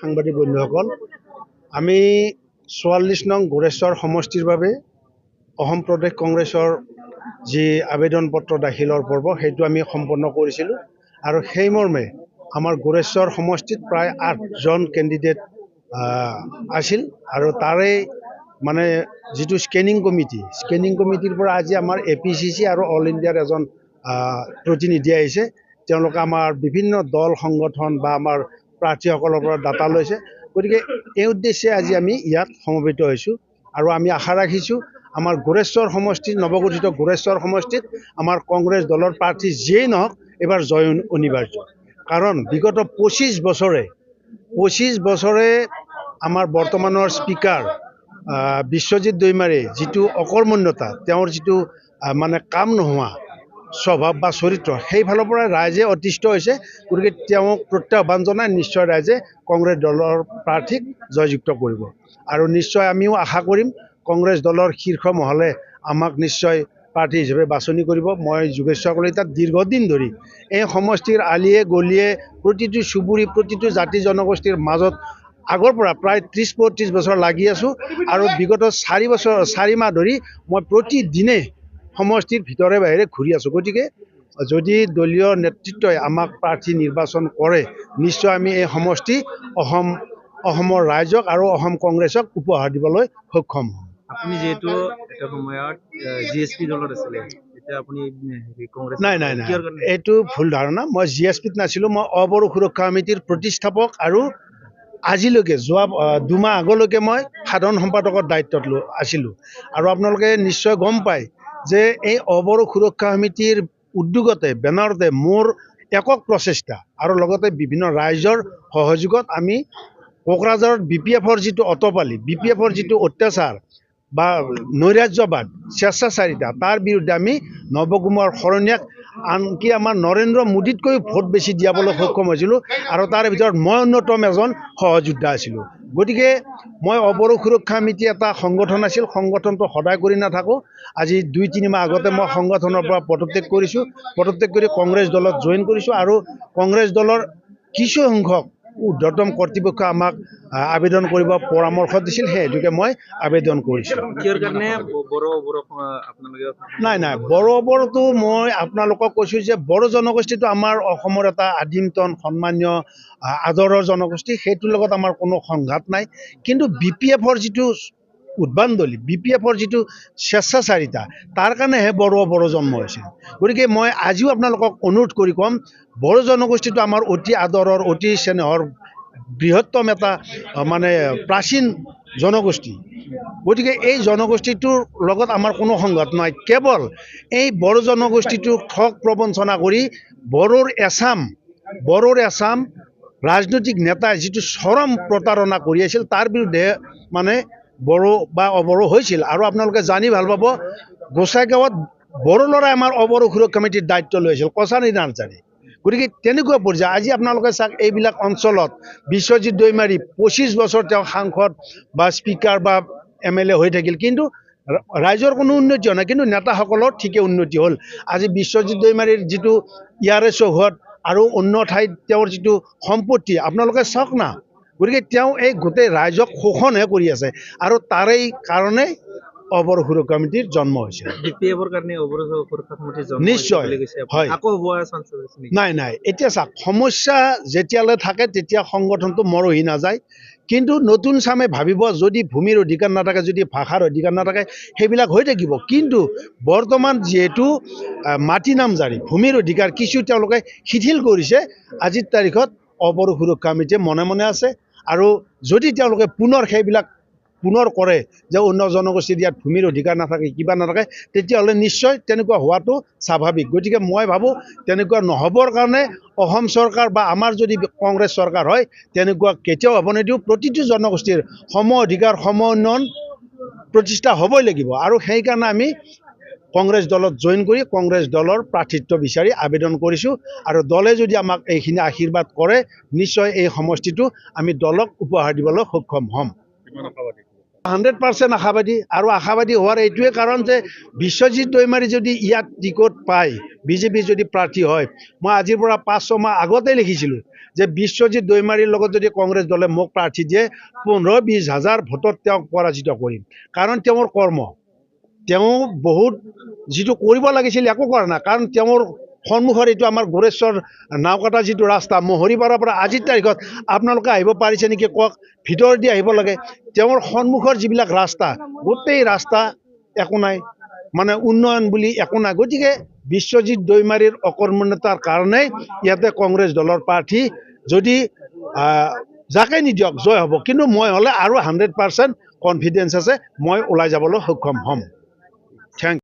সাংবাদিক বন্ধুসকল, আমি ৪৪ নং গোৰেশ্বৰ সমষ্টিৰ বাবে অসম প্ৰদেশ কংগ্ৰেছৰ যি আবেদন পত্ৰ দাখিলৰ পৰ্ব সেইটো আমি সম্পন্ন কৰিছিলোঁ আৰু সেই মৰ্মে আমাৰ গোৰেশ্বৰ সমষ্টিত প্ৰায় ৮জন কেণ্ডিডেট আছিল আৰু তাৰে মানে যিটো স্কেনিং কমিটিৰ পৰা আজি আমাৰ APCC আৰু অল ইণ্ডিয়াৰ এজন প্ৰতিনিধি আহিছে। তেওঁলোকে আমাৰ বিভিন্ন দল সংগঠন বা আমাৰ প্ৰাৰ্থীসকলৰ পৰা ডাটা লৈছে। গতিকে এই উদ্দেশ্যে আজি আমি ইয়াত সমবেত হৈছোঁ আৰু আমি আশা ৰাখিছোঁ আমাৰ গোৰেশ্বৰ সমষ্টিত নৱগঠিত গোৰেশ্বৰ সমষ্টিত আমাৰ কংগ্ৰেছ দলৰ প্ৰাৰ্থী যিয়েই নহওক এবাৰ জয় অনিবাৰ্য। কাৰণ বিগত ২৫ বছৰে আমাৰ বৰ্তমানৰ স্পিকাৰ বিশ্বজিৎ দৈমাৰীৰ যিটো অকৰ্মণ্যতা, তেওঁৰ যিটো মানে কাম নোহোৱা স্বভাৱ বা চৰিত্ৰ, সেইফালৰ পৰা ৰাইজে অতিষ্ঠ হৈছে। গতিকে তেওঁক প্ৰত্যাহ্বান জনাই নিশ্চয় ৰাইজে কংগ্ৰেছ দলৰ প্ৰাৰ্থীক জয়যুক্ত কৰিব আৰু নিশ্চয় আমিও আশা কৰিম কংগ্ৰেছ দলৰ শীৰ্ষ মহলে আমাক নিশ্চয় প্ৰাৰ্থী হিচাপে বাছনি কৰিব। মই যোগেশ্বৰ কলিতাক দীৰ্ঘদিন ধৰি এই সমষ্টিৰ আলিয়ে গলিয়ে প্ৰতিটো চুবুৰী প্ৰতিটো জাতি জনগোষ্ঠীৰ মাজত আগৰ পৰা প্ৰায় ৩০-৩৫ বছৰ লাগি আছোঁ আৰু বিগত ৪ মাহ ধৰি মই প্ৰতিদিনে সমষ্টিৰ ভিতৰে বাহিৰে ঘূৰি আছোঁ। গতিকে যদি দলীয় নেতৃত্বই আমাক প্ৰাৰ্থী নিৰ্বাচন কৰে নিশ্চয় আমি এই সমষ্টি অসমৰ ৰাইজক আৰু অসম কংগ্ৰেছক উপহাৰ দিবলৈ সক্ষম হ'ম। আপুনি যেহেতু এটা সময়ত GSP দলত আছিলে, এতিয়া আপুনি কংগ্ৰেছ নাই, এইটো ভুল ধাৰণা। মই GSPত নাছিলোঁ। মই অবড়ো সুৰক্ষা সমিতিৰ প্ৰতিষ্ঠাপক আৰু আজিলৈকে যোৱা ২ মাহ আগলৈকে মই সাধাৰণ সম্পাদকৰ দায়িত্বত আছিলোঁ আৰু আপোনালোকে নিশ্চয় গম পায় যে এই অবড়ো সুৰক্ষা সমিতিৰ উদ্যোগতে বেনাৰতে মোৰ একক প্ৰচেষ্টা আৰু লগতে বিভিন্ন ৰাইজৰ সহযোগত আমি কোকৰাঝাৰত BPFৰ যিটো অতপালি, BPFৰ যিটো অত্যাচাৰ বা নৈৰাজ্যবাদ স্বেচ্ছাচাৰিতা, তাৰ বিৰুদ্ধে আমি নৱকুমাৰ শৰণীয়াক আনকি আমাৰ নৰেন্দ্ৰ মোদীতকৈও ভোট বেছি দিয়াবলৈ সক্ষম হৈছিলোঁ আৰু তাৰে ভিতৰত মই অন্যতম এজন সহযোদ্ধা আছিলোঁ। গতিকে মই অবড়ো সুৰক্ষা সমিতি এটা সংগঠন আছিল, সংগঠনটো সদায় কৰি নাথাকোঁ। আজি ২-৩ মাহ আগতে মই সংগঠনৰ পৰা পদত্যাগ কৰি কংগ্ৰেছ দলত জইন কৰিছোঁ আৰু কংগ্ৰেছ দলৰ কিছু সংখ্যক ঊৰ্ধ্বতম কৰ্তৃপক্ষ আমাক আবেদন কৰিব পৰামৰ্শ দিছিল, সেই হেতুকে মই আবেদন কৰিছোঁ। নাই, বড়োটো মই আপোনালোকক কৈছোঁ যে বড়ো জনগোষ্ঠীটো আমাৰ অসমৰ এটা আদিমতন সন্মানীয় আদৰৰ জনগোষ্ঠী, সেইটোৰ লগত আমাৰ কোনো সংঘাত নাই। কিন্তু BPFৰ যিটো উদ্ভাণ্ডলি, BPFৰ যিটো স্বেচ্ছাচাৰিতা, তাৰ কাৰণেহে বড়ো জন্ম হৈছিল। গতিকে মই আজিও আপোনালোকক অনুৰোধ কৰি ক'ম, বড়ো জনগোষ্ঠীটো আমাৰ অতি আদৰৰ অতি স্নেহৰ বৃহত্তম এটা মানে প্ৰাচীন জনগোষ্ঠী। গতিকে এই জনগোষ্ঠীটোৰ লগত আমাৰ কোনো সংঘাত নাই। কেৱল এই বড়ো জনগোষ্ঠীটোক ঠগ প্ৰবঞ্চনা কৰি বড়োৰ এচাম ৰাজনৈতিক নেতাই যিটো চৰম প্ৰতাৰণা কৰি আছিল তাৰ বিৰুদ্ধে মানে বড়ো বা অবড়ো হৈছিল। আৰু আপোনালোকে জানি ভাল পাব, গোসাইগাঁৱত বড়ো ল'ৰাই আমাৰ অবড়ো সুৰক্ষা সমিতিৰ দায়িত্ব লৈ আছিল, কছাৰী নাৰ্জাৰী। গতিকে তেনেকুৱা পৰ্যায় আজি আপোনালোকে চাওক, এইবিলাক অঞ্চলত বিশ্বজিৎ দৈমাৰী 25 বছৰ তেওঁ সাংসদ বা স্পিকাৰ বা MLA হৈ থাকিল, কিন্তু ৰাইজৰ কোনো উন্নতি হোৱা নাই, কিন্তু নেতাসকলৰ ঠিকে উন্নতি হ'ল। আজি বিশ্বজিৎ দৈমাৰীৰ যিটো ইয়াৰে চৌহদ আৰু অন্য ঠাইত তেওঁৰ যিটো সম্পত্তি আপোনালোকে চাওক না। গতিকে তেওঁ এই গোটেই ৰাইজক শোষণহে কৰি আছে আৰু তাৰেই কাৰণে অবড়ো সুৰক্ষা সমিতিৰ জন্ম হৈছে। নিশ্চয় হয়। নাই, এতিয়া চাওক, সমস্যা যেতিয়ালৈ থাকে তেতিয়া সংগঠনটো মৰহি নাযায়। কিন্তু নতুন চামে ভাবিব যদি ভূমিৰ অধিকাৰ নাথাকে, যদি ভাষাৰ অধিকাৰ নাথাকে, সেইবিলাক হৈ থাকিব। কিন্তু বৰ্তমান যিহেতু মাটি নামজাৰি ভূমিৰ অধিকাৰ কিছু তেওঁলোকে শিথিল কৰিছে, আজিৰ তাৰিখত অবড়ো সুৰক্ষা সমিতিয়ে মনে মনে আছে আৰু যদি তেওঁলোকে পুনৰ কৰে যে অন্য জনগোষ্ঠীৰ ইয়াত ভূমিৰ অধিকাৰ নাথাকে, কিবা নাথাকে, তেতিয়াহ'লে নিশ্চয় তেনেকুৱা হোৱাটো স্বাভাৱিক। গতিকে মই ভাবোঁ তেনেকুৱা নহ'বৰ কাৰণে অসম চৰকাৰ বা আমাৰ যদি কংগ্ৰেছ চৰকাৰ হয় তেনেকুৱা কেতিয়াও হ'ব নিদিওঁ। প্ৰতিটো জনগোষ্ঠীৰ সম অধিকাৰ সম উন্নয়ন প্ৰতিষ্ঠা হ'বই লাগিব আৰু সেইকাৰণে আমি কংগ্ৰেছ দলত জইন কৰি কংগ্ৰেছ দলৰ প্ৰাৰ্থিত্ব বিচাৰি আবেদন কৰিছোঁ আৰু দলে যদি আমাক এইখিনি আশীৰ্বাদ কৰে নিশ্চয় এই সমষ্টিটো আমি দলক উপহাৰ দিবলৈ সক্ষম হ'ম। 100% আশাবাদী আৰু আশাবাদী হোৱাৰ এইটোৱে কাৰণ যে বিশ্বজিৎ দৈমাৰী যদি ইয়াত টিকট পায়, বিজেপি যদি প্ৰাৰ্থী হয়, মই আজিৰ পৰা 5-6 মাহ আগতে লিখিছিলোঁ যে বিশ্বজিৎ দৈমাৰীৰ লগত যদি কংগ্ৰেছ দলে মোক প্ৰাৰ্থী দিয়ে 15-20 হাজাৰ ভোটত তেওঁক পৰাজিত কৰিম কাৰণ তেওঁৰ কৰ্ম তেওঁ বহুত যিটো কৰিব লাগিছিল একো কৰা নাই কাৰণ তেওঁৰ সন্মুখৰ এইটো আমাৰ গোৰেশ্বৰ নাওকাটা যিটো ৰাস্তা মহৰীপাৰাৰ পৰা আজিৰ তাৰিখত আপোনালোকে আহিব পাৰিছে নেকি কওক ভিতৰেদি আহিব লাগে তেওঁৰ সন্মুখৰ যিবিলাক ৰাস্তা গোটেই ৰাস্তা একো নাই মানে উন্নয়ন বুলি একো নাই গতিকে বিশ্বজিৎ দৈমাৰীৰ অকৰ্মণ্যতাৰ কাৰণে ইয়াতে কংগ্ৰেছ দলৰ প্ৰাৰ্থী যদি যাকে নিদিয়ক জয় হ'ব কিন্তু মই হ'লে আৰু 100% কনফিডেন্স আছে মই ওলাই যাবলৈ সক্ষম হ'ম থেংক